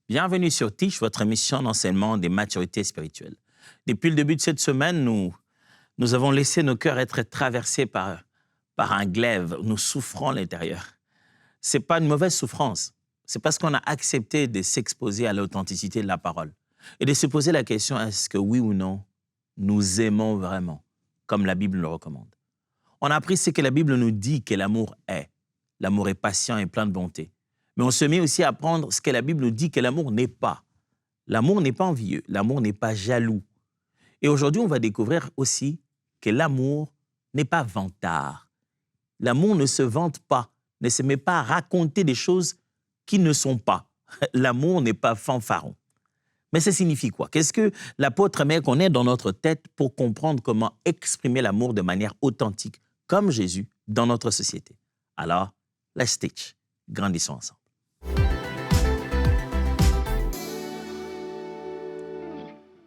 Bienvenue sur Teach, votre émission d'enseignement des maturités spirituelles. Depuis le début de cette semaine, nous avons laissé nos cœurs être traversés par un glaive. Nous souffrons à l'intérieur. Ce n'est pas une mauvaise souffrance. C'est parce qu'on a accepté de s'exposer à l'authenticité de la parole et de se poser la question, est-ce que oui ou non, nous aimons vraiment, comme la Bible le recommande. On a appris ce que la Bible nous dit que l'amour est. L'amour est patient et plein de bonté. Mais on se met aussi à apprendre ce que la Bible nous dit que l'amour n'est pas. L'amour n'est pas envieux, l'amour n'est pas jaloux. Et aujourd'hui, on va découvrir aussi que l'amour n'est pas vantard. L'amour ne se vante pas, ne se met pas à raconter des choses qui ne sont pas. L'amour n'est pas fanfaron. Mais ça signifie quoi? Qu'est-ce que l'apôtre aimerait qu'on ait dans notre tête pour comprendre comment exprimer l'amour de manière authentique, comme Jésus, dans notre société? Alors, let's teach. Grandissons ensemble.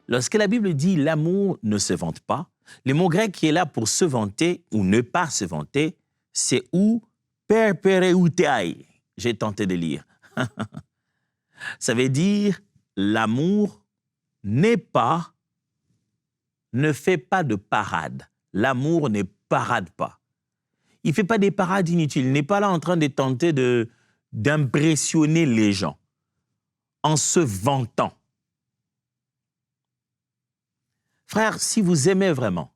Lorsque la Bible dit « l'amour ne se vante pas », le mot grec qui est là pour se vanter ou ne pas se vanter, c'est « ou perpereutei ». J'ai tenté de lire. Ça veut dire « l'amour n'est pas, ne fait pas de parade ». L'amour ne parade pas. Il ne fait pas des parades inutiles. Il n'est pas là en train de tenter d'impressionner les gens en se vantant. Frère, si vous aimez vraiment,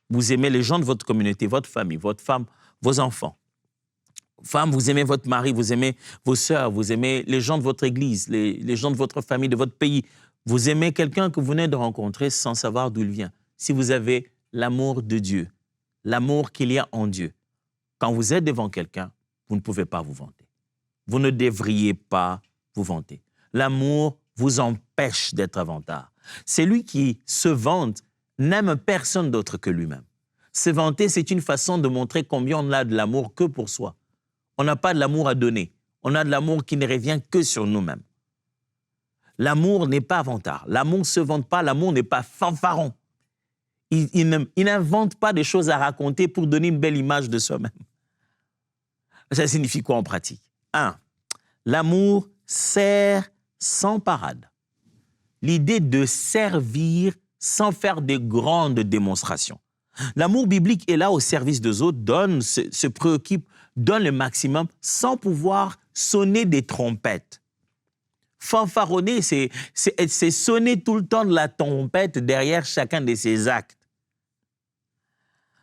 vous aimez les gens de votre communauté, votre famille, votre femme, vos enfants. Femme, vous aimez votre mari, vous aimez vos sœurs, vous aimez les gens de votre église, les gens de votre famille, de votre pays. Vous aimez quelqu'un que vous venez de rencontrer sans savoir d'où il vient. Si vous avez l'amour de Dieu, l'amour qu'il y a en Dieu, quand vous êtes devant quelqu'un, vous ne pouvez pas vous vanter. Vous ne devriez pas vous vanter. L'amour vous empêche d'être vantard. Celui qui se vante n'aime personne d'autre que lui-même. Se vanter, c'est une façon de montrer combien on a de l'amour que pour soi. On n'a pas de l'amour à donner. On a de l'amour qui ne revient que sur nous-mêmes. L'amour n'est pas vantard. L'amour ne se vante pas. L'amour n'est pas fanfaron. Il n'invente pas des choses à raconter pour donner une belle image de soi-même. Ça signifie quoi en pratique? 1. L'amour sert sans parade. L'idée de servir sans faire de grandes démonstrations. L'amour biblique est là au service des autres, se préoccupe, donne le maximum sans pouvoir sonner des trompettes. Fanfaronner, c'est sonner tout le temps de la trompette derrière chacun de ses actes.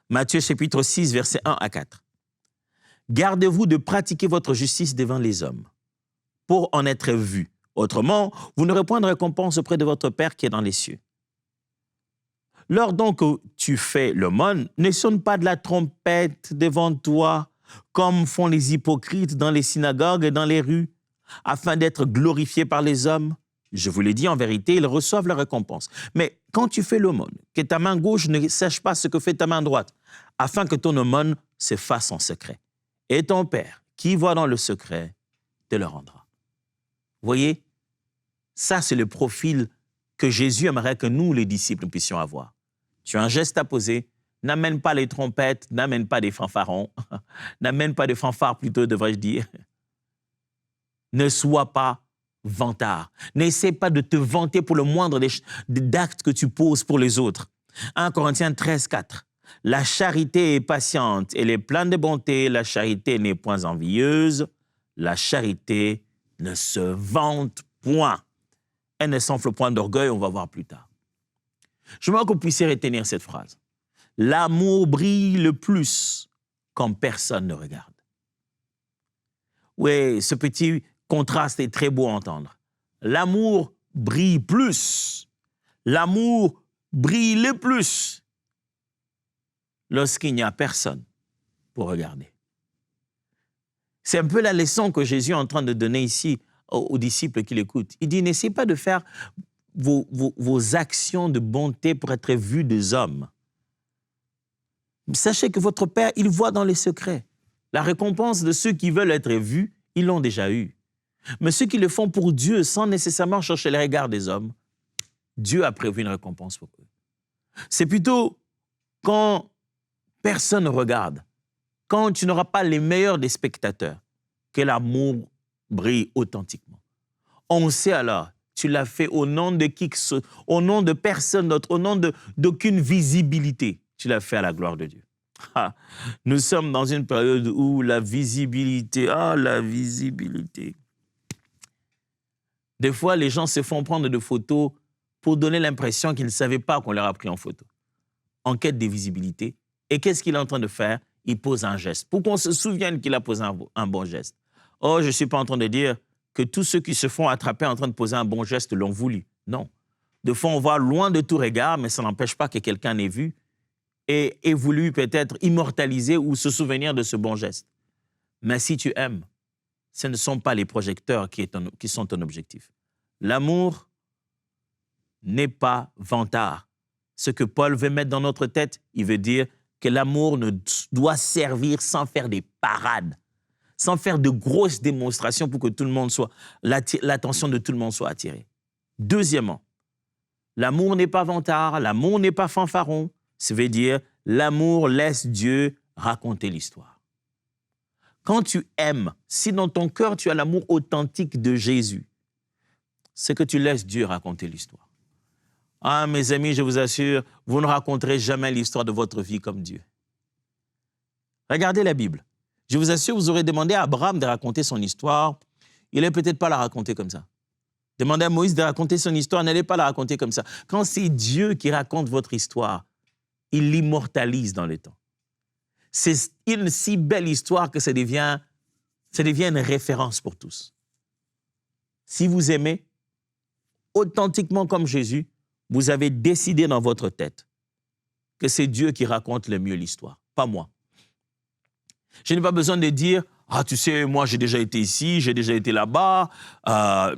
Matthieu chapitre 6, versets 1 à 4. Gardez-vous de pratiquer votre justice devant les hommes, pour en être vus. Autrement, vous n'aurez point de récompense auprès de votre Père qui est dans les cieux. Lors donc que tu fais l'aumône, ne sonne pas de la trompette devant toi, comme font les hypocrites dans les synagogues et dans les rues, afin d'être glorifiés par les hommes. Je vous l'ai dit, en vérité, ils reçoivent la récompense. Mais quand tu fais l'aumône, que ta main gauche ne sache pas ce que fait ta main droite, afin que ton aumône se fasse en secret. Et ton Père, qui voit dans le secret, te le rendra. Vous voyez, ça c'est le profil que Jésus aimerait que nous, les disciples, nous puissions avoir. Tu as un geste à poser, n'amène pas les trompettes, n'amène pas des fanfarons, n'amène pas des fanfares plutôt, devrais-je dire. Ne sois pas vantard. N'essaie pas de te vanter pour le moindre d'actes que tu poses pour les autres. 1 Corinthiens 13, 4. La charité est patiente, elle est pleine de bonté, la charité n'est point envieuse, la charité ne se vante point. Elle ne s'enfle point d'orgueil, on va voir plus tard. Je veux que vous puissiez retenir cette phrase. L'amour brille le plus quand personne ne regarde. Oui, ce petit contraste est très beau à entendre. L'amour brille plus. L'amour brille le plus lorsqu'il n'y a personne pour regarder. C'est un peu la leçon que Jésus est en train de donner ici aux disciples qui l'écoutent. Il dit, n'essayez pas de faire vos actions de bonté pour être vus des hommes. Sachez que votre Père, il voit dans les secrets. La récompense de ceux qui veulent être vus, ils l'ont déjà eue. Mais ceux qui le font pour Dieu, sans nécessairement chercher le regard des hommes, Dieu a prévu une récompense pour eux. C'est plutôt quand personne ne regarde, quand tu n'auras pas les meilleurs des spectateurs, que l'amour brille authentiquement. On sait alors, tu l'as fait au nom de qui que ce soit, au nom de personne d'autre, au nom d'aucune visibilité. Tu l'as fait à la gloire de Dieu. Ah, nous sommes dans une période où la visibilité, la visibilité. Des fois, les gens se font prendre de photos pour donner l'impression qu'ils ne savaient pas qu'on leur a pris en photo. En quête de visibilité. Et qu'est-ce qu'il est en train de faire? Il pose un geste. Pour qu'on se souvienne qu'il a posé un bon geste. Oh, je ne suis pas en train de dire que tous ceux qui se font attraper en train de poser un bon geste l'ont voulu. Non. Des fois, on va loin de tout regard, mais ça n'empêche pas que quelqu'un ait vu et ait voulu peut-être immortaliser ou se souvenir de ce bon geste. Mais si tu aimes, ce ne sont pas les projecteurs qui sont ton objectif. L'amour n'est pas vantard. Ce que Paul veut mettre dans notre tête, il veut dire que l'amour ne doit servir sans faire des parades, sans faire de grosses démonstrations pour que tout le monde soit, l'attention de tout le monde soit attirée. Deuxièmement, l'amour n'est pas vantard, l'amour n'est pas fanfaron. Ça veut dire l'amour laisse Dieu raconter l'histoire. Quand tu aimes, si dans ton cœur tu as l'amour authentique de Jésus, c'est que tu laisses Dieu raconter l'histoire. Ah, mes amis, je vous assure, vous ne raconterez jamais l'histoire de votre vie comme Dieu. Regardez la Bible. Je vous assure, vous aurez demandé à Abraham de raconter son histoire. Il n'allait peut-être pas la raconter comme ça. Demandez à Moïse de raconter son histoire, il n'allait pas la raconter comme ça. Quand c'est Dieu qui raconte votre histoire, il l'immortalise dans le temps. C'est une si belle histoire que ça devient une référence pour tous. Si vous aimez authentiquement comme Jésus, vous avez décidé dans votre tête que c'est Dieu qui raconte le mieux l'histoire, pas moi. Je n'ai pas besoin de dire « Ah, tu sais, moi, j'ai déjà été ici, j'ai déjà été là-bas,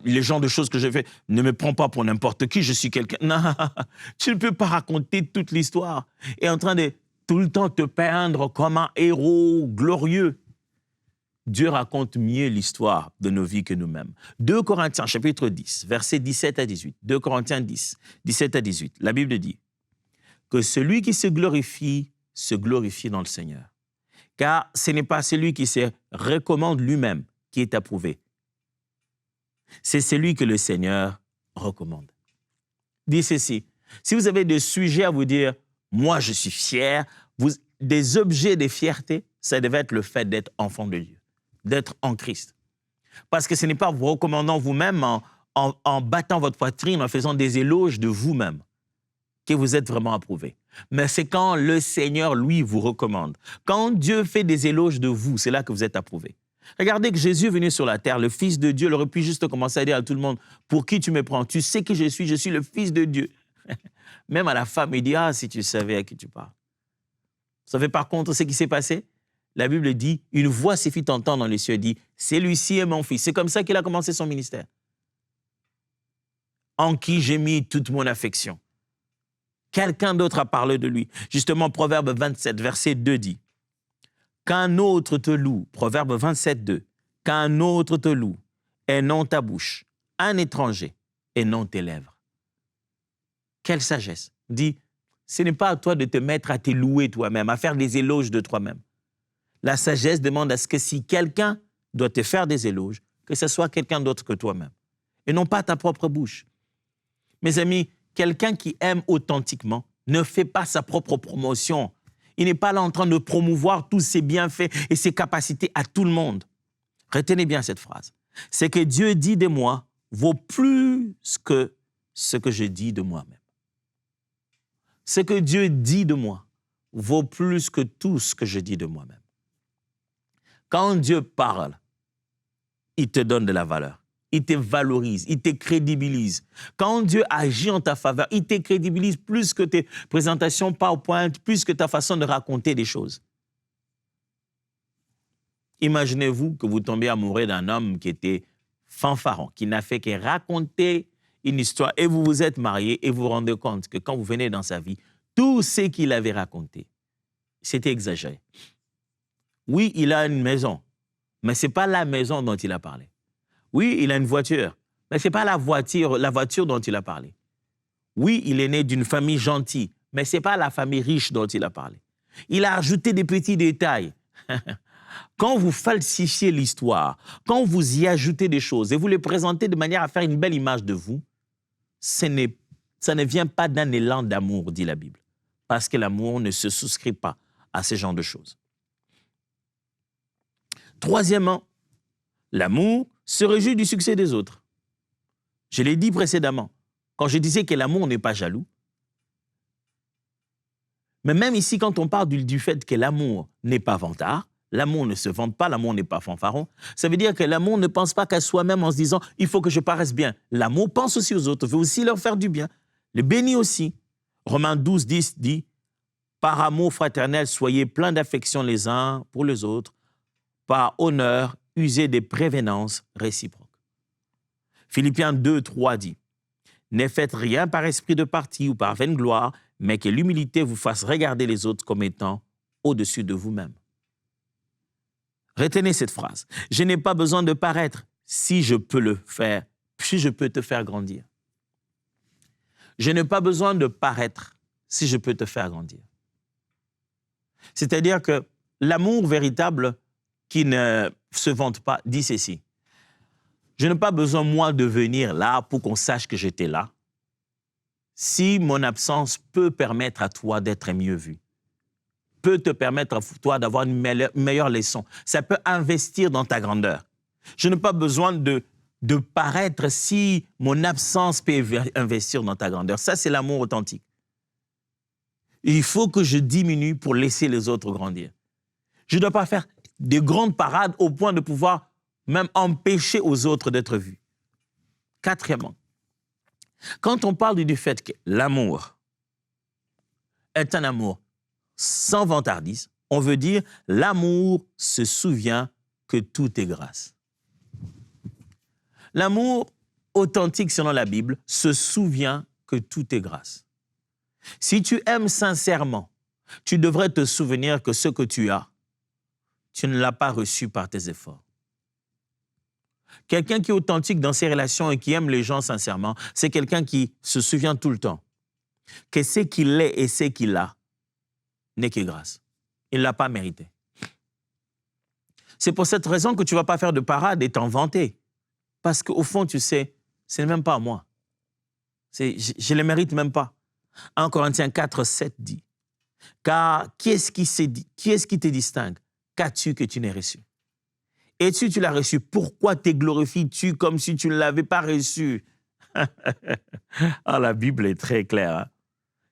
les genres de choses que j'ai fait, ne me prends pas pour n'importe qui, je suis quelqu'un. » Non, tu ne peux pas raconter toute l'histoire et en train de tout le temps te peindre comme un héros glorieux. Dieu raconte mieux l'histoire de nos vies que nous-mêmes. 2 Corinthiens, chapitre 10, versets 17 à 18. 2 Corinthiens 10, 17 à 18. La Bible dit que celui qui se glorifie dans le Seigneur. Car ce n'est pas celui qui se recommande lui-même qui est approuvé. C'est celui que le Seigneur recommande. Dis ceci, si vous avez des sujets à vous dire « moi je suis fier », des objets de fierté, ça devait être le fait d'être enfant de Dieu, d'être en Christ. Parce que ce n'est pas vous recommandant vous-même en battant votre poitrine, en faisant des éloges de vous-même que vous êtes vraiment approuvé. Mais c'est quand le Seigneur, lui, vous recommande. Quand Dieu fait des éloges de vous, c'est là que vous êtes approuvé. Regardez que Jésus est venu sur la terre, le Fils de Dieu, il aurait pu juste commencer à dire à tout le monde, pour qui tu me prends? Tu sais qui je suis le Fils de Dieu. Même à la femme, il dit, ah, si tu savais à qui tu parles. Vous savez par contre ce qui s'est passé? La Bible dit, une voix s'est fit entendre dans les cieux et dit, celui-ci est mon fils. C'est comme ça qu'il a commencé son ministère. En qui j'ai mis toute mon affection. Quelqu'un d'autre a parlé de lui. Justement, Proverbe 27, verset 2 dit, qu'un autre te loue, Proverbe 27, 2, qu'un autre te loue et non ta bouche, un étranger et non tes lèvres. Quelle sagesse. Dit, ce n'est pas à toi de te mettre à te louer toi-même, à faire des éloges de toi-même. La sagesse demande à ce que si quelqu'un doit te faire des éloges, que ce soit quelqu'un d'autre que toi-même, et non pas ta propre bouche. Mes amis, quelqu'un qui aime authentiquement ne fait pas sa propre promotion. Il n'est pas là en train de promouvoir tous ses bienfaits et ses capacités à tout le monde. Retenez bien cette phrase. C'est que Dieu dit de moi vaut plus que ce que je dis de moi-même. Ce que Dieu dit de moi vaut plus que tout ce que je dis de moi-même. Quand Dieu parle, il te donne de la valeur. Il te valorise, il te crédibilise. Quand Dieu agit en ta faveur, il te crédibilise plus que tes présentations PowerPoint, plus que ta façon de raconter des choses. Imaginez-vous que vous tombez amoureux d'un homme qui était fanfaron, qui n'a fait que raconter une histoire, et vous vous êtes mariés et vous vous rendez compte que quand vous venez dans sa vie, tout ce qu'il avait raconté, c'était exagéré. Oui, il a une maison, mais ce n'est pas la maison dont il a parlé. Oui, il a une voiture, mais ce n'est pas la voiture dont il a parlé. Oui, il est né d'une famille gentille, mais ce n'est pas la famille riche dont il a parlé. Il a ajouté des petits détails. Quand vous falsifiez l'histoire, quand vous y ajoutez des choses et vous les présentez de manière à faire une belle image de vous, ça ne vient pas d'un élan d'amour, dit la Bible. Parce que l'amour ne se souscrit pas à ce genre de choses. Troisièmement, l'amour se réjouit du succès des autres. Je l'ai dit précédemment, quand je disais que l'amour n'est pas jaloux. Mais même ici, quand on parle du fait que l'amour n'est pas vantard, l'amour ne se vante pas, l'amour n'est pas fanfaron, ça veut dire que l'amour ne pense pas qu'à soi-même en se disant « il faut que je paraisse bien ». L'amour pense aussi aux autres, veut aussi leur faire du bien, les bénit aussi. Romains 12, 10 dit « Par amour fraternel, soyez pleins d'affection les uns pour les autres, par honneur, usez des prévénences réciproques. » Philippiens 2, 3 dit « Ne faites rien par esprit de parti ou par vaine gloire, mais que l'humilité vous fasse regarder les autres comme étant au-dessus de vous-même. » Retenez cette phrase. « Je n'ai pas besoin de paraître si je peux le faire, si je peux te faire grandir. » Je n'ai pas besoin de paraître si je peux te faire grandir. C'est-à-dire que l'amour véritable qui ne se vante pas dit ceci. Je n'ai pas besoin, moi, de venir là pour qu'on sache que j'étais là. Si mon absence peut permettre à toi d'être mieux vu, peut te permettre à toi d'avoir une meilleure leçon, ça peut investir dans ta grandeur. Je n'ai pas besoin de paraître si mon absence peut investir dans ta grandeur. Ça, c'est l'amour authentique. Il faut que je diminue pour laisser les autres grandir. Je ne dois pas faire de grandes parades au point de pouvoir même empêcher aux autres d'être vus. Quatrièmement, quand on parle du fait que l'amour est un amour sans vantardise, on veut dire l'amour se souvient que tout est grâce. L'amour authentique selon la Bible se souvient que tout est grâce. Si tu aimes sincèrement, tu devrais te souvenir que ce que tu as, tu ne l'as pas reçu par tes efforts. Quelqu'un qui est authentique dans ses relations et qui aime les gens sincèrement, c'est quelqu'un qui se souvient tout le temps que ce qu'il est et ce qu'il a n'est que grâce. Il ne l'a pas mérité. C'est pour cette raison que tu ne vas pas faire de parade et t'en vanter. Parce qu'au fond, tu sais, ce n'est même pas à moi. Je ne le mérite même pas. 1 Corinthiens 4, 7 dit, « Car qui est-ce qui te distingue? Qu'as-tu que tu n'aies reçu? Et si tu l'as reçu, pourquoi te glorifies-tu comme si tu ne l'avais pas reçu? » Ah, la Bible est très claire. Hein?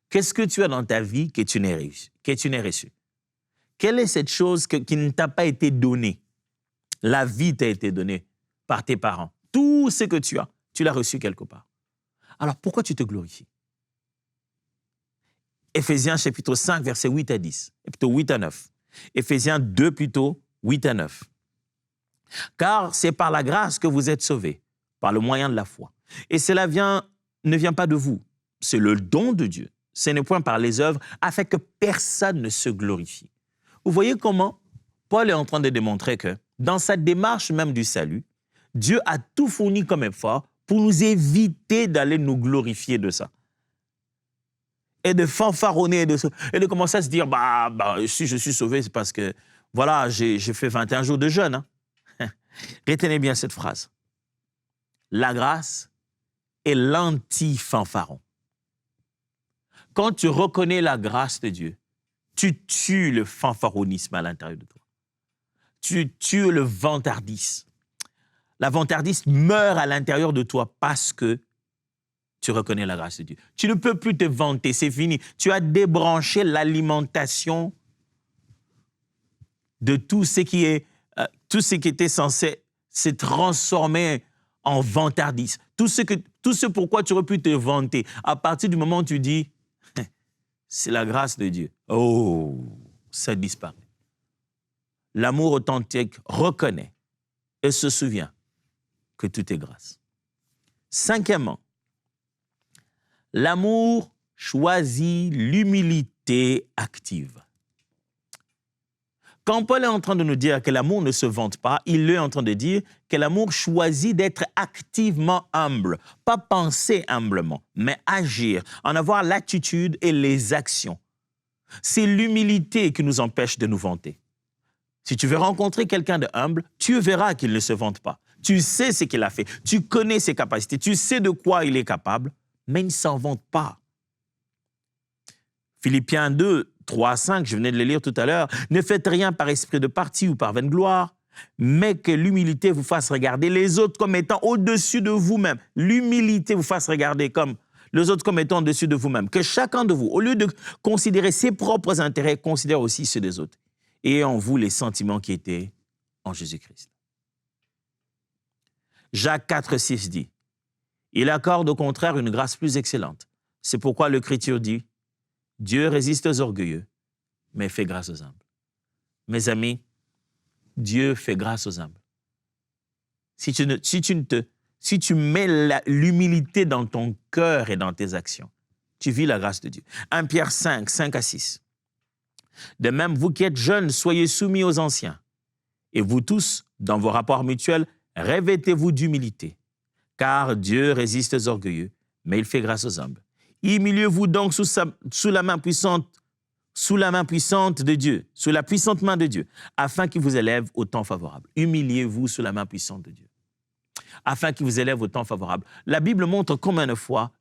Qu'est-ce que tu as dans ta vie que tu n'aies reçu? Quelle est cette chose qui ne t'a pas été donnée? La vie t'a été donnée par tes parents. Tout ce que tu as, tu l'as reçu quelque part. Alors, pourquoi tu te glorifies? Éphésiens chapitre 5, versets 8 à 10, et plutôt 8 à 9. Éphésiens 2, plutôt 8 à 9. « Car c'est par la grâce que vous êtes sauvés, par le moyen de la foi. Et cela ne vient pas de vous, c'est le don de Dieu. Ce n'est point par les œuvres, afin que personne ne se glorifie. » Vous voyez comment Paul est en train de démontrer que dans sa démarche même du salut, Dieu a tout fourni comme effort pour nous éviter d'aller nous glorifier de ça. Et de fanfaronner, et de commencer à se dire, si je suis sauvé, c'est parce que, voilà, j'ai fait 21 jours de jeûne. Hein. Retenez bien cette phrase. La grâce est l'anti-fanfaron. Quand tu reconnais la grâce de Dieu, tu tues le fanfaronisme à l'intérieur de toi. Tu tues le vantardisme. La vantardise meurt à l'intérieur de toi parce que tu reconnais la grâce de Dieu. Tu ne peux plus te vanter, c'est fini. Tu as débranché l'alimentation de tout ce qui était censé se transformer en vantardise. Tout ce pourquoi tu aurais pu te vanter, à partir du moment où tu dis, c'est la grâce de Dieu. Oh, ça disparaît. L'amour authentique reconnaît et se souvient que tout est grâce. Cinquièmement, l'amour choisit l'humilité active. Quand Paul est en train de nous dire que l'amour ne se vante pas, il est en train de dire que l'amour choisit d'être activement humble. Pas penser humblement, mais agir, en avoir l'attitude et les actions. C'est l'humilité qui nous empêche de nous vanter. Si tu veux rencontrer quelqu'un de humble, tu verras qu'il ne se vante pas. Tu sais ce qu'il a fait, tu connais ses capacités, tu sais de quoi il est capable, mais il ne s'en vante pas. Philippiens 2, 3, 5, je venais de le lire tout à l'heure. Ne faites rien par esprit de parti ou par vaine gloire, mais que l'humilité vous fasse regarder les autres comme étant au-dessus de vous-même. L'humilité vous fasse regarder comme les autres comme étant au-dessus de vous-même. Que chacun de vous, au lieu de considérer ses propres intérêts, considère aussi ceux des autres. Et en vous les sentiments qui étaient en Jésus-Christ. Jacques 4, 6 dit, « Il accorde au contraire une grâce plus excellente. C'est pourquoi l'Écriture dit, « Dieu résiste aux orgueilleux, mais fait grâce aux humbles. » Mes amis, Dieu fait grâce aux humbles. Si tu mets l'humilité dans ton cœur et dans tes actions, tu vis la grâce de Dieu. 1 Pierre 5, 5 à 6. « De même, vous qui êtes jeunes, soyez soumis aux anciens. Et vous tous, dans vos rapports mutuels, revêtez-vous d'humilité, car Dieu résiste aux orgueilleux, mais il fait grâce aux humbles. Humiliez-vous donc sous la main puissante de Dieu, sous la puissante main de Dieu, afin qu'il vous élève au temps favorable. Humiliez-vous sous la main puissante de Dieu, afin qu'il vous élève au temps favorable. La Bible montre combien de fois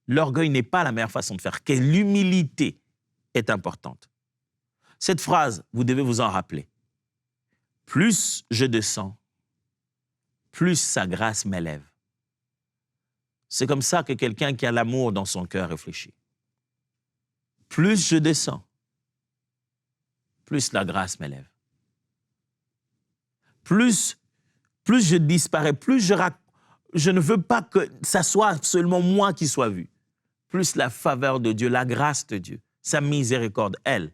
l'orgueil n'est pas la meilleure façon de faire, que l'humilité est importante. Cette phrase, vous devez vous en rappeler. Plus je descends, plus sa grâce m'élève. C'est comme ça que quelqu'un qui a l'amour dans son cœur réfléchit. Plus je descends, plus la grâce m'élève. Plus je disparais, plus je ne veux pas que ça soit seulement moi qui soit vu. Plus la faveur de Dieu, la grâce de Dieu, sa miséricorde, elle,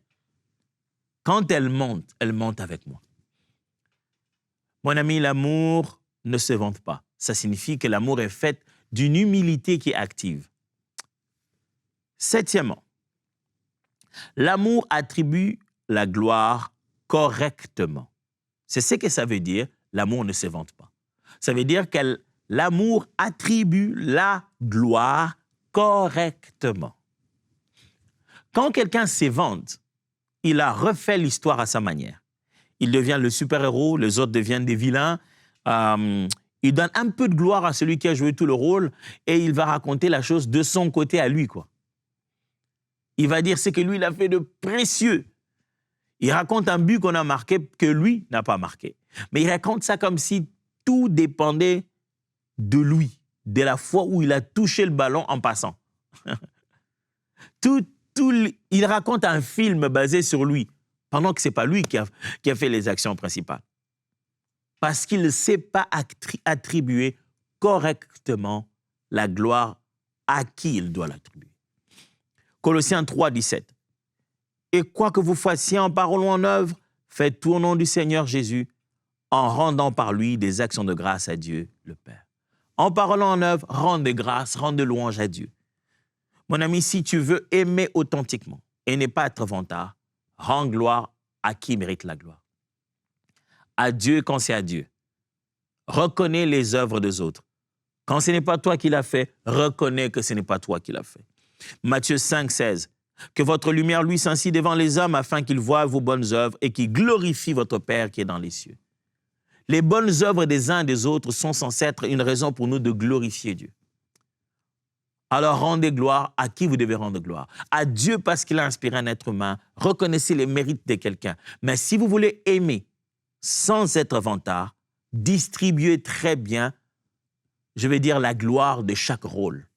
quand elle monte avec moi. Mon ami, l'amour ne se vante pas. Ça signifie que l'amour est fait d'une humilité qui est active. Septièmement, l'amour attribue la gloire correctement. C'est ce que ça veut dire, l'amour ne se vante pas. Ça veut dire que l'amour attribue la gloire correctement. Quand quelqu'un se vante, il a refait l'histoire à sa manière. Il devient le super-héros, les autres deviennent des vilains. Il donne un peu de gloire à celui qui a joué tout le rôle et il va raconter la chose de son côté à lui, quoi. Il va dire ce que lui, il a fait de précieux. Il raconte un but qu'on a marqué que lui n'a pas marqué. Mais il raconte ça comme si tout dépendait de lui, de la fois où il a touché le ballon en passant. Il raconte un film basé sur lui, pendant que ce n'est pas lui qui a fait les actions principales. Parce qu'il ne sait pas attribuer correctement la gloire à qui il doit l'attribuer. Colossiens 3, 17. « Et quoi que vous fassiez en parole ou en œuvre, faites tout au nom du Seigneur Jésus, en rendant par lui des actions de grâce à Dieu, le Père. » En parole ou en œuvre, rends de grâce, rends de louange à Dieu. Mon ami, si tu veux aimer authentiquement et ne pas être vantard, rends gloire à qui mérite la gloire. À Dieu quand c'est à Dieu. Reconnais les œuvres des autres. Quand ce n'est pas toi qui l'as fait, reconnais que ce n'est pas toi qui l'as fait. Matthieu 5, 16. Que votre lumière luise ainsi devant les hommes afin qu'ils voient vos bonnes œuvres et qu'ils glorifient votre Père qui est dans les cieux. Les bonnes œuvres des uns et des autres sont censées être une raison pour nous de glorifier Dieu. Alors rendez gloire à qui vous devez rendre gloire. À Dieu parce qu'il a inspiré un être humain. Reconnaissez les mérites de quelqu'un. Mais si vous voulez aimer sans être vantard, distribuez très bien, je vais dire, la gloire de chaque rôle.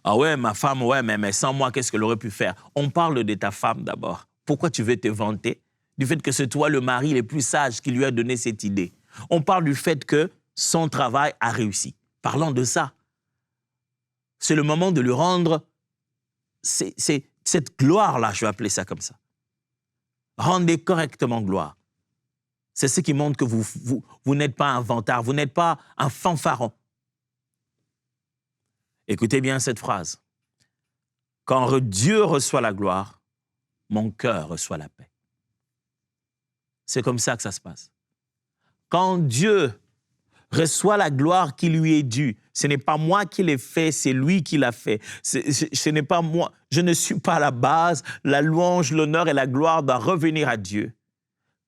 Ah ouais, ma femme, ouais, mais sans moi, qu'est-ce qu'elle aurait pu faire? On parle de ta femme d'abord. Pourquoi tu veux te vanter du fait que c'est toi le mari le plus sage qui lui a donné cette idée? On parle du fait que son travail a réussi. Parlons de ça. C'est le moment de lui rendre cette gloire-là, je vais appeler ça comme ça. Rendez correctement gloire. C'est ce qui montre que vous n'êtes pas un vantard, vous n'êtes pas un fanfaron. Écoutez bien cette phrase. Quand Dieu reçoit la gloire, mon cœur reçoit la paix. C'est comme ça que ça se passe. Quand Dieu reçoit la gloire qui lui est due, ce n'est pas moi qui l'ai fait, c'est lui qui l'a fait. Ce n'est pas moi, je ne suis pas à la base. La louange, l'honneur et la gloire doivent revenir à Dieu.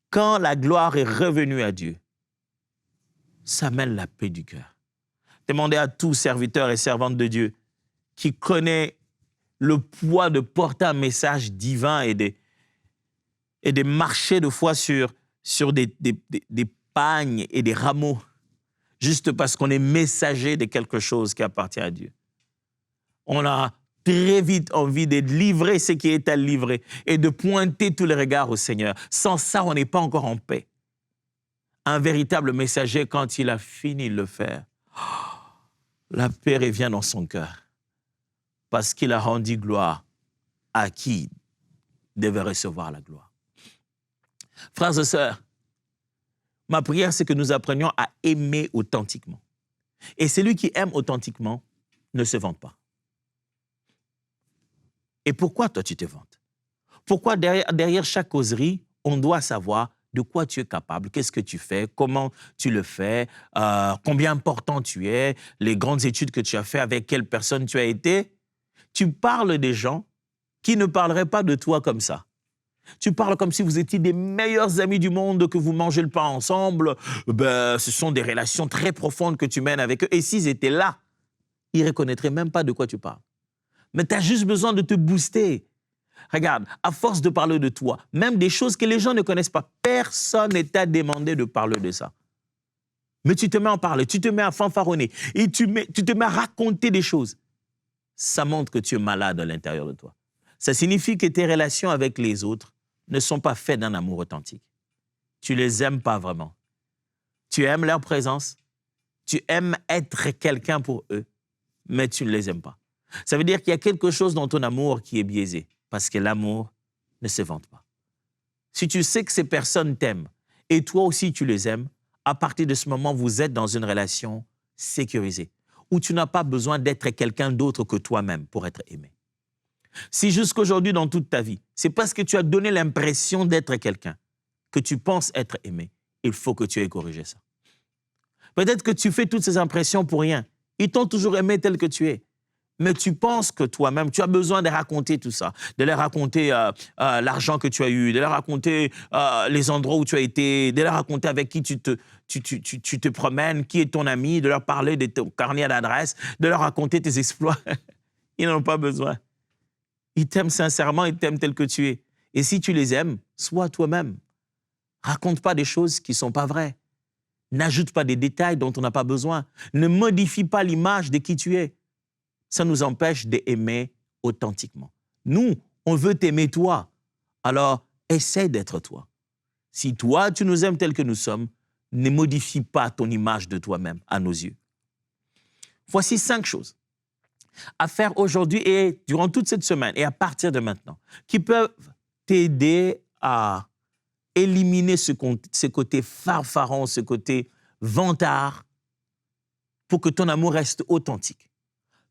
quand la gloire est revenue à Dieu, ça mène la paix du cœur. Demandez à tout serviteur et servante de Dieu qui connaît le poids de porter un message divin et de marcher de foi sur des pagnes et des rameaux, juste parce qu'on est messager de quelque chose qui appartient à Dieu. On a très vite envie de livrer ce qui est à livrer et de pointer tous les regards au Seigneur. Sans ça, on n'est pas encore en paix. Un véritable messager, quand il a fini de le faire, la paix revient dans son cœur parce qu'il a rendu gloire à qui devait recevoir la gloire. Frères et sœurs, ma prière, c'est que nous apprenions à aimer authentiquement. Et celui qui aime authentiquement ne se vante pas. Et pourquoi toi tu te vantes? Pourquoi derrière chaque causerie, on doit savoir de quoi tu es capable, qu'est-ce que tu fais, comment tu le fais, combien important tu es, les grandes études que tu as fait, avec quelle personne tu as été. Tu parles des gens qui ne parleraient pas de toi comme ça. Tu parles comme si vous étiez des meilleurs amis du monde, que vous mangez le pain ensemble. Ce sont des relations très profondes que tu mènes avec eux. Et s'ils étaient là, ils ne reconnaîtraient même pas de quoi tu parles. Mais tu as juste besoin de te booster. Regarde, à force de parler de toi, même des choses que les gens ne connaissent pas, personne ne t'a demandé de parler de ça. Mais tu te mets à en parler, tu te mets à fanfaronner et tu te mets à raconter des choses. Ça montre que tu es malade à l'intérieur de toi. Ça signifie que tes relations avec les autres ne sont pas faites d'un amour authentique. Tu ne les aimes pas vraiment. Tu aimes leur présence, tu aimes être quelqu'un pour eux, mais tu ne les aimes pas. Ça veut dire qu'il y a quelque chose dans ton amour qui est biaisé, parce que l'amour ne se vante pas. Si tu sais que ces personnes t'aiment et toi aussi tu les aimes, à partir de ce moment, vous êtes dans une relation sécurisée, où tu n'as pas besoin d'être quelqu'un d'autre que toi-même pour être aimé. Si jusqu'aujourd'hui, dans toute ta vie, c'est parce que tu as donné l'impression d'être quelqu'un que tu penses être aimé, il faut que tu aies corrigé ça. Peut-être que tu fais toutes ces impressions pour rien. Ils t'ont toujours aimé tel que tu es. Mais tu penses que toi-même, tu as besoin de raconter tout ça, de leur raconter l'argent que tu as eu, de leur raconter les endroits où tu as été, de leur raconter avec qui tu te promènes, qui est ton ami, de leur parler de ton carnet d'adresse, de leur raconter tes exploits. Ils n'en ont pas besoin. Ils t'aiment sincèrement, ils t'aiment tel que tu es. Et si tu les aimes, sois toi-même. Raconte pas des choses qui ne sont pas vraies. N'ajoute pas des détails dont on n'a pas besoin. Ne modifie pas l'image de qui tu es. Ça nous empêche d'aimer authentiquement. Nous, on veut t'aimer toi. Alors, essaie d'être toi. Si toi, tu nous aimes tel que nous sommes, ne modifie pas ton image de toi-même à nos yeux. Voici 5 choses à faire aujourd'hui et durant toute cette semaine et à partir de maintenant qui peuvent t'aider à éliminer ce côté farfaron, ce côté vantard pour que ton amour reste authentique.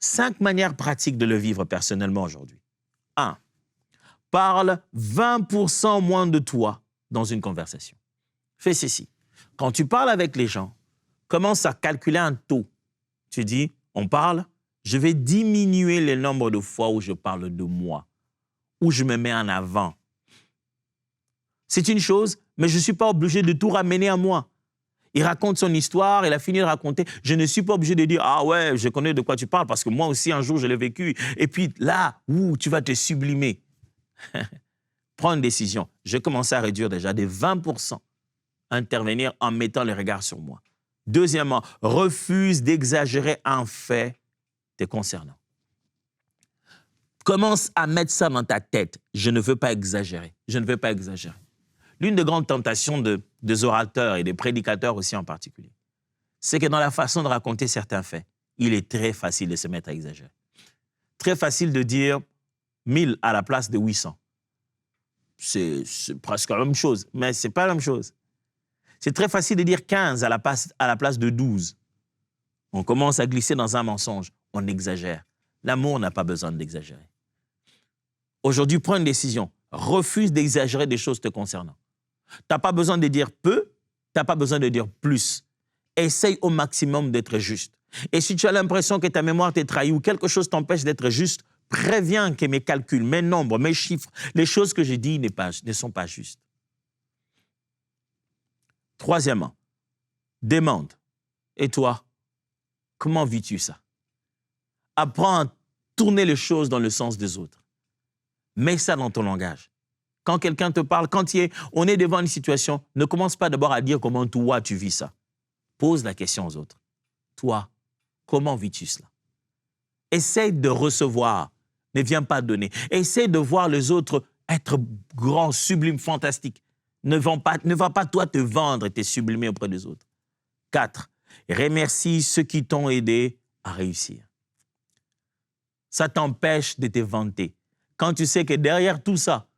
5 manières pratiques de le vivre personnellement aujourd'hui. 1. Parle 20% moins de toi dans une conversation. Fais ceci. Quand tu parles avec les gens, commence à calculer un taux. Tu dis, on parle, je vais diminuer le nombre de fois où je parle de moi, où je me mets en avant. C'est une chose, mais je ne suis pas obligé de tout ramener à moi. Il raconte son histoire, il a fini de raconter. Je ne suis pas obligé de dire « Ah ouais, je connais de quoi tu parles parce que moi aussi, un jour, je l'ai vécu. » Et puis là, tu vas te sublimer. Prends une décision. Je commence à réduire déjà des 20%. Intervenir en mettant le regard sur moi. Deuxièmement, refuse d'exagérer un fait te concernant. Commence à mettre ça dans ta tête. Je ne veux pas exagérer. Je ne veux pas exagérer. L'une des grandes tentations des orateurs et des prédicateurs aussi en particulier, c'est que dans la façon de raconter certains faits, il est très facile de se mettre à exagérer. Très facile de dire 1000 à la place de 800. C'est presque la même chose, mais ce n'est pas la même chose. C'est très facile de dire 15 à la place de 12. On commence à glisser dans un mensonge, on exagère. L'amour n'a pas besoin d'exagérer. Aujourd'hui, prends une décision. Refuse d'exagérer des choses te concernant. Tu n'as pas besoin de dire peu, tu n'as pas besoin de dire plus. Essaye au maximum d'être juste. Et si tu as l'impression que ta mémoire t'est trahie ou quelque chose t'empêche d'être juste, préviens que mes calculs, mes nombres, mes chiffres, les choses que j'ai dit ne sont pas justes. Troisièmement, demande. Et toi, comment vis-tu ça? Apprends à tourner les choses dans le sens des autres. Mets ça dans ton langage. Quand quelqu'un te parle, on est devant une situation, ne commence pas d'abord à dire comment toi tu vis ça. Pose la question aux autres. Toi, comment vis-tu cela? Essaye de recevoir, ne viens pas donner. Essaye de voir les autres être grands, sublimes, fantastiques. Ne va pas toi te vendre et te sublimer auprès des autres. 4. Remercie ceux qui t'ont aidé à réussir. Ça t'empêche de te vanter. Quand tu sais que derrière tout ça,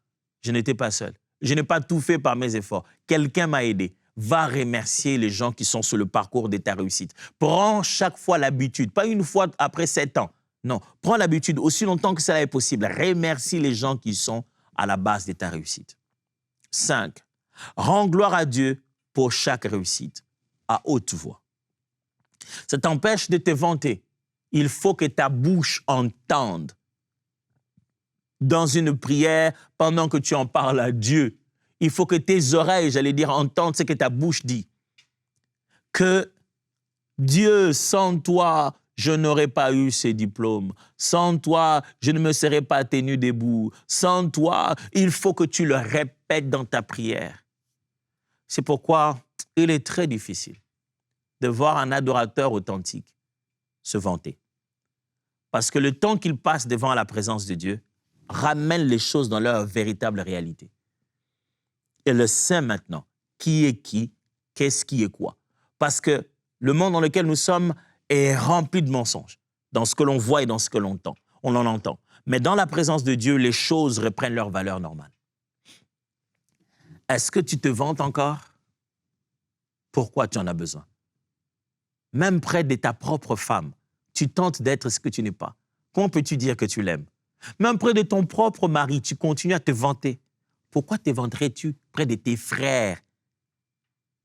je n'étais pas seul. Je n'ai pas tout fait par mes efforts. Quelqu'un m'a aidé. Va remercier les gens qui sont sur le parcours de ta réussite. Prends chaque fois l'habitude, pas une fois après 7 ans. Non, prends l'habitude aussi longtemps que cela est possible. Remercie les gens qui sont à la base de ta réussite. 5. Rends gloire à Dieu pour chaque réussite, à haute voix. Ça t'empêche de te vanter. Il faut que ta bouche entende. Dans une prière, pendant que tu en parles à Dieu, il faut que tes oreilles, entendent ce que ta bouche dit. Que Dieu, sans toi, je n'aurais pas eu ces diplômes. Sans toi, je ne me serais pas tenu debout. Sans toi, il faut que tu le répètes dans ta prière. C'est pourquoi il est très difficile de voir un adorateur authentique se vanter. Parce que le temps qu'il passe devant la présence de Dieu ramène les choses dans leur véritable réalité. Il sait maintenant qui est qui, qu'est-ce qui est quoi. Parce que le monde dans lequel nous sommes est rempli de mensonges, dans ce que l'on voit et dans ce que l'on entend. On en entend. Mais dans la présence de Dieu, les choses reprennent leur valeur normale. Est-ce que tu te vantes encore? Pourquoi tu en as besoin? Même près de ta propre femme, tu tentes d'être ce que tu n'es pas. Comment peux-tu dire que tu l'aimes? Même près de ton propre mari, tu continues à te vanter. Pourquoi te vanterais-tu près de tes frères?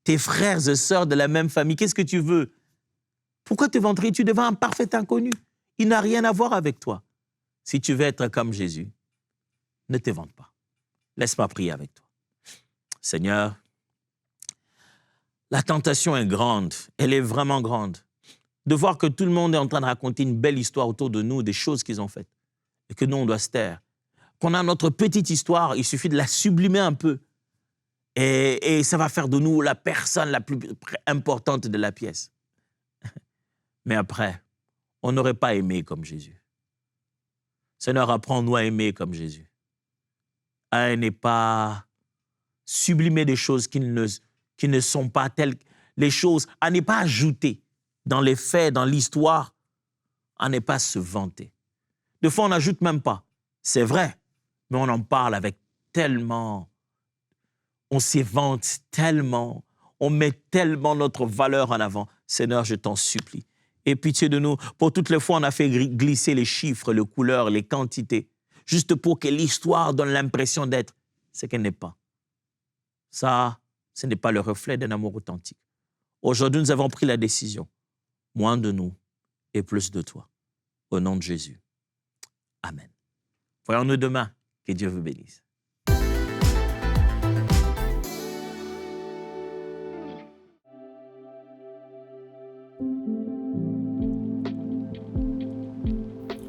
Tes frères et sœurs de la même famille, qu'est-ce que tu veux? Pourquoi te vanterais-tu devant un parfait inconnu? Il n'a rien à voir avec toi. Si tu veux être comme Jésus, ne te vante pas. Laisse-moi prier avec toi. Seigneur, la tentation est grande, elle est vraiment grande. De voir que tout le monde est en train de raconter une belle histoire autour de nous, des choses qu'ils ont faites, et que nous, on doit se taire. Qu'on a notre petite histoire, il suffit de la sublimer un peu, et ça va faire de nous la personne la plus importante de la pièce. Mais après, on n'aurait pas aimé comme Jésus. Seigneur, apprends-nous à aimer comme Jésus. À ne pas sublimer des choses qui ne sont pas telles, les choses, à ne pas ajouter dans les faits, dans l'histoire, à ne pas se vanter. Des fois, on n'ajoute même pas. C'est vrai, mais on en parle avec tellement, on s'évente tellement, on met tellement notre valeur en avant. Seigneur, je t'en supplie. Aie pitié de nous. Pour toutes les fois, on a fait glisser les chiffres, les couleurs, les quantités, juste pour que l'histoire donne l'impression d'être ce qu'elle n'est pas. Ça, ce n'est pas le reflet d'un amour authentique. Aujourd'hui, nous avons pris la décision. Moins de nous et plus de toi. Au nom de Jésus. Amen. Voyons-nous demain. Que Dieu vous bénisse.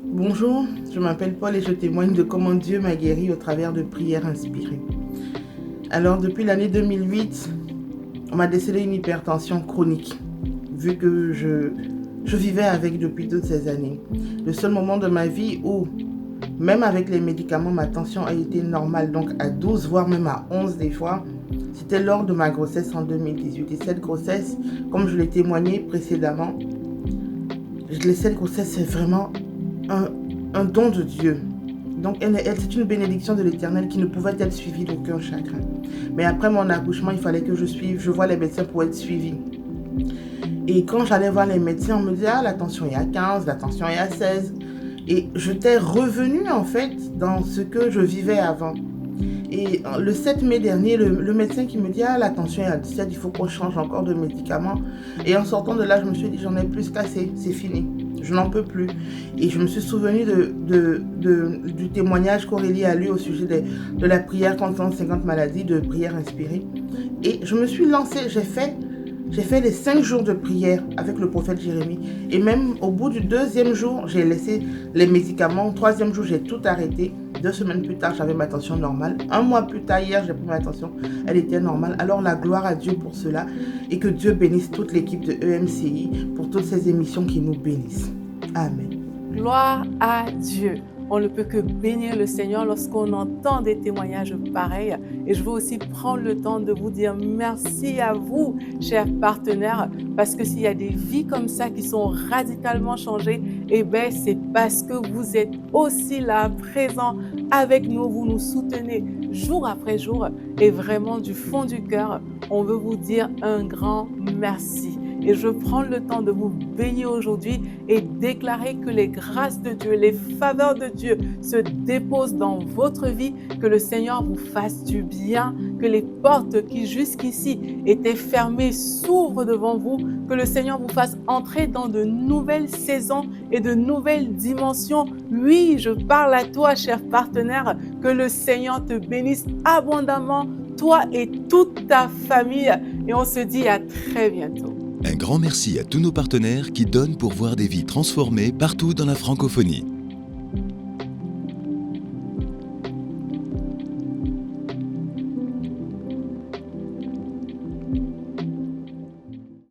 Bonjour, je m'appelle Paul et je témoigne de comment Dieu m'a guéri au travers de prières inspirées. Alors, depuis l'année 2008, on m'a décelé une hypertension chronique, vu que je vivais avec depuis toutes ces années. Le seul moment de ma vie où, même avec les médicaments, ma tension a été normale, donc à 12, voire même à 11 des fois, c'était lors de ma grossesse en 2018. Et cette grossesse, comme je l'ai témoigné précédemment, cette grossesse, c'est vraiment un don de Dieu. Donc, c'est une bénédiction de l'Éternel qui ne pouvait être suivie d'aucun chagrin. Mais après mon accouchement, il fallait que je voie les médecins pour être suivie. Et quand j'allais voir les médecins, on me disait « Ah, la tension est à 15, la tension est à 16 ». Et j'étais revenue en fait dans ce que je vivais avant. Et le 7 mai dernier, le médecin qui me dit « Ah, la tension est à 17, il faut qu'on change encore de médicaments ». Et en sortant de là, je me suis dit « J'en ai plus qu'assez, c'est fini. je n'en peux plus. Et je me suis souvenue du témoignage qu'Aurélie a lu au sujet de la prière contre 50 maladies, de prière inspirée. Et je me suis lancée, j'ai fait les 5 jours de prière avec le prophète Jérémie. Et même au bout du 2e jour, j'ai laissé les médicaments. Au 3e jour, j'ai tout arrêté. 2 semaines plus tard, j'avais ma tension normale. 1 mois plus tard, hier, j'ai pris ma tension. Elle était normale. Alors la gloire à Dieu pour cela. Et que Dieu bénisse toute l'équipe de EMCI pour toutes ces émissions qui nous bénissent. Amen. Gloire à Dieu. On ne peut que bénir le Seigneur lorsqu'on entend des témoignages pareils. Et je veux aussi prendre le temps de vous dire merci à vous, chers partenaires, parce que s'il y a des vies comme ça qui sont radicalement changées, c'est parce que vous êtes aussi là, présents avec nous, vous nous soutenez jour après jour. Et vraiment, du fond du cœur, on veut vous dire un grand merci. Et je prends le temps de vous bénir aujourd'hui et déclarer que les grâces de Dieu, les faveurs de Dieu se déposent dans votre vie, que le Seigneur vous fasse du bien, que les portes qui jusqu'ici étaient fermées s'ouvrent devant vous, que le Seigneur vous fasse entrer dans de nouvelles saisons et de nouvelles dimensions. Oui, je parle à toi, cher partenaire, que le Seigneur te bénisse abondamment, toi et toute ta famille. Et on se dit à très bientôt. Un grand merci à tous nos partenaires qui donnent pour voir des vies transformées partout dans la francophonie.